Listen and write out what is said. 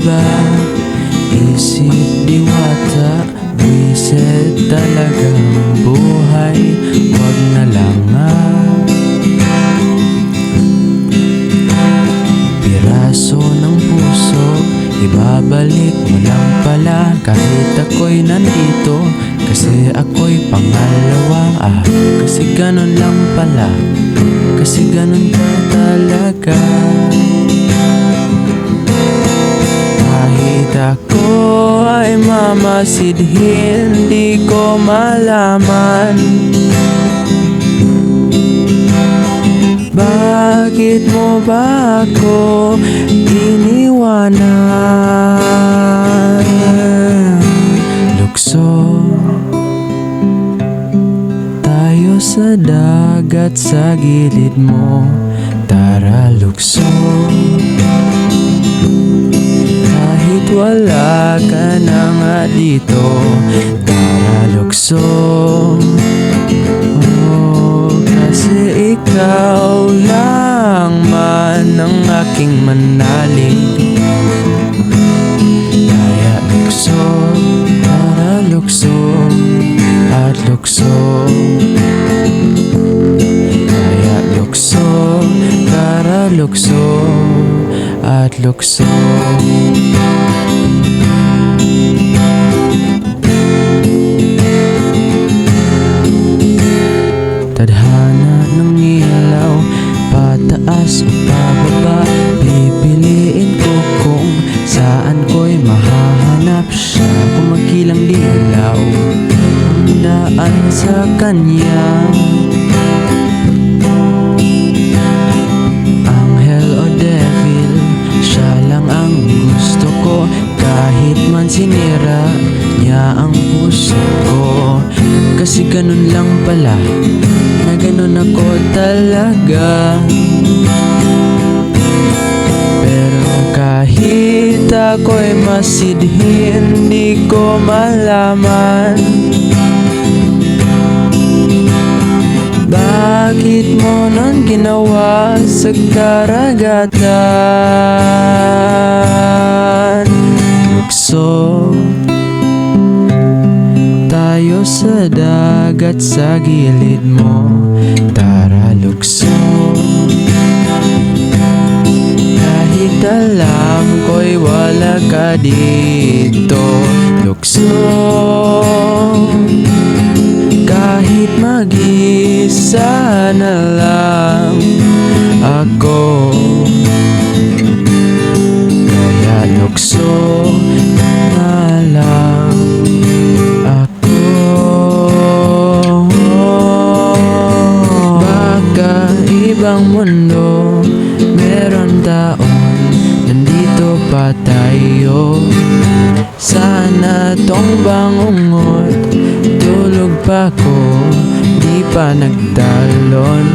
iba, isip diwata, buwiset talagang buhay. Wag na lang piraso ng puso, ibabalik mo lang pala. Kahit ako'y nandito, kasi ako'y pangalawa. Kasi ganun lang pala, kasi ganun ka talaga. Kahit ako ay mamasid, hindi ko malaman bakit mo ba ako iniwanan. Lukso tayo sa dagat, sa gilid mo. Tara lukso, kahit wala ka na nga dito. Tara lukso, kasi ikaw lang man ang aking manalig. Kaya lukso, tara lukso at lukso. Kaya lukso, tara lukso at lukso. Tadhana ng ilaw, pataas o pababa, pipiliin ko kung saan ko'y mahahanap siya. Kung magkilang dilaw ang daan sa kanya, anghel o devil, siya lang ang gusto ko. Kahit man sinira niya ang puso ko, kasi ganun lang pala, na ganun ako talaga. Pero kahit ako'y masid, hindi ko malaman bakit mo nun ginawa sa karagatan. Lukso tayo sa dagat, sa gilid mo. Tara lukso, kahit alam ko'y wala ka dito. Lukso, kahit mag-isa na lang ako. Kaya lukso na lang ako. Baka ibang mundo, meron taon, nandito pa tayo. Sana tong bangungot, tulog pa ko, di pa nagtalon.